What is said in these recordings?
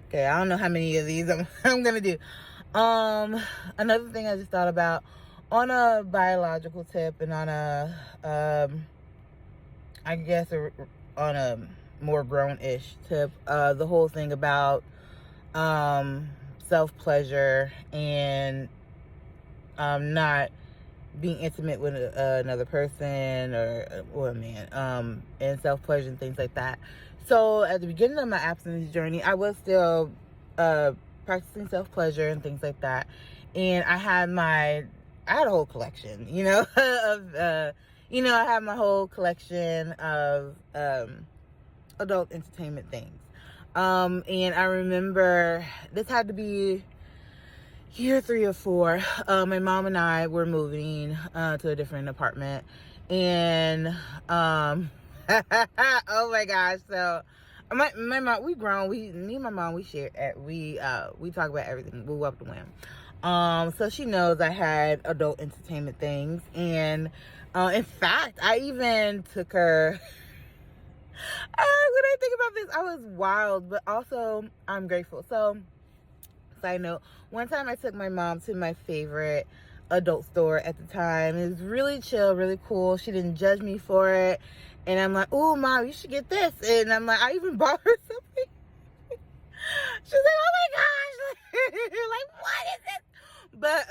Okay, I don't know how many of these I'm gonna do. Another thing I just thought about on a biological tip and on I guess on a more grown-ish tip, the whole thing about self-pleasure and not being intimate with another person or a man, and self-pleasure and things like that. So at the beginning of my abstinence journey, I was still practicing self-pleasure and things like that. And I had a whole collection, of, I had my whole collection of adult entertainment things. And I remember this had to be year 3 or 4. My mom and I were moving to a different apartment, and oh my gosh, so my mom, me and my mom, we share, we talk about everything. We up the whim. So she knows I had adult entertainment things, and in fact, I even took her. When I think about this, I was wild, but also I'm grateful. So, side note, one time I took my mom to my favorite adult store at the time. It was really chill, really cool. She didn't judge me for it. And I'm like, oh, Mom, you should get this. And I'm like, I even bought her something. She's like, oh my gosh. Like, what is this? But,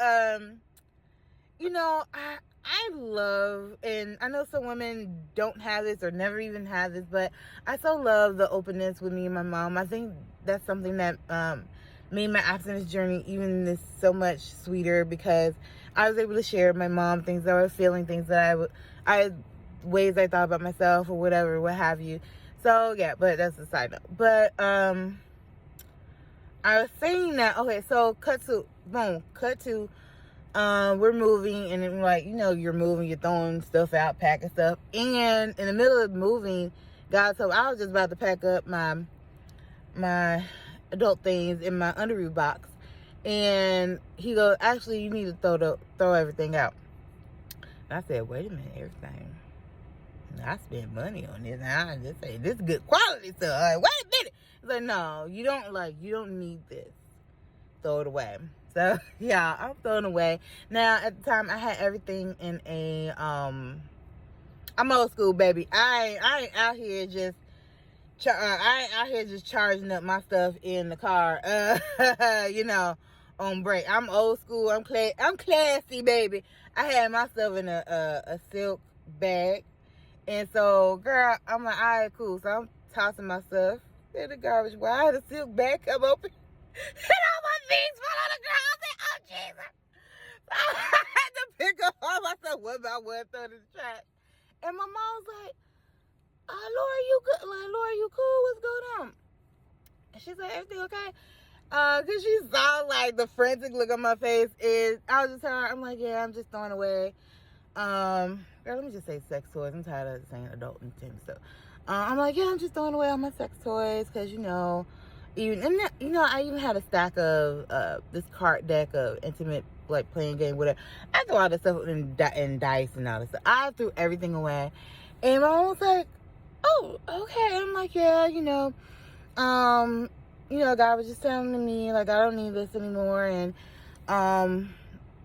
I love, and I know some women don't have this or never even have this, but I so love the openness with me and my mom. I think that's something that made my abstinence journey even this so much sweeter, because I was able to share with my mom things that I was feeling, things that ways I thought about myself or whatever, what have you. So yeah, but that's a side note. But I was saying that, okay, so cut to we're moving, and then, you're moving, you're throwing stuff out, packing stuff, and in the middle of moving, God told me I was just about to pack up my adult things in my underwear box, and he goes, actually, you need to throw everything out. And I said, wait a minute, everything? I spend money on this, and I just say this is good quality stuff. Wait a minute. He's like, no, you don't need this. Throw it away. So yeah, I'm throwing away. Now at the time I had everything in I'm old school, baby. I ain't out here just charging up my stuff in the car, on break. I'm old school. I'm classy, baby. I had my stuff in a silk bag, and so, girl, I'm like, all right, cool. So I'm tossing my stuff in the garbage. Why had a silk bag come open? And all my things fall on the ground. I said, oh, Jesus. So I had to pick up all my stuff one by one, throw it in the trash. And my mom was like, Laura, you good? Like, Laura, you cool? What's going on? And she's like, everything okay? Because she saw, like, the frantic look on my face. And I was just telling her, I'm like, yeah, I'm just throwing away. Girl, let me just say sex toys. I'm tired of saying adult and intimate stuff. I'm like, yeah, I'm just throwing away all my sex toys because, I even had a stack of this card deck of intimate, like, playing game, whatever. I threw all this stuff in dice and all this stuff. I threw everything away. And my mom was like, oh, okay. I'm like, yeah, God was just telling me, like, I don't need this anymore. And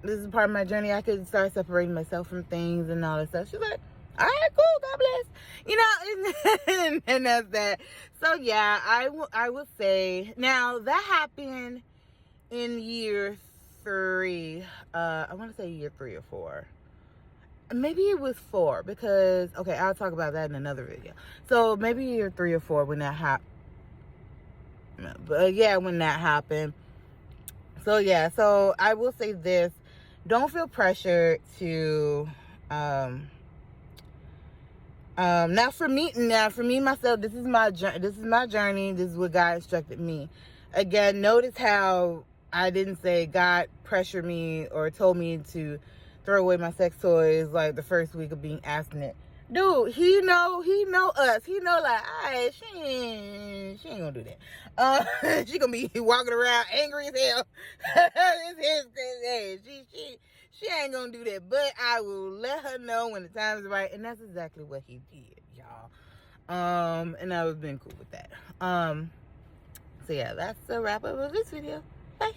this is part of my journey. I could start separating myself from things and all this stuff. She's like, all right, cool, God bless. And that's that. So yeah, I would say, now that happened in year 3. I want to say year 3 or 4. Maybe it was 4, because, okay, I'll talk about that in another video. So maybe year 3 or 4 when that happened. But yeah, when that happened. So yeah, so I will say this. Don't feel pressured to, now for me myself, this is my journey. This is what God instructed me. Again, notice how I didn't say God pressured me or told me to throw away my sex toys like the first week of being abstinent. Dude, he know us. He know, like, all right, she ain't gonna do that. She gonna be walking around angry as hell. She ain't gonna do that. But I will let her know when the time is right, and that's exactly what he did, y'all. And I've been cool with that. So yeah, that's the wrap up of this video. Bye.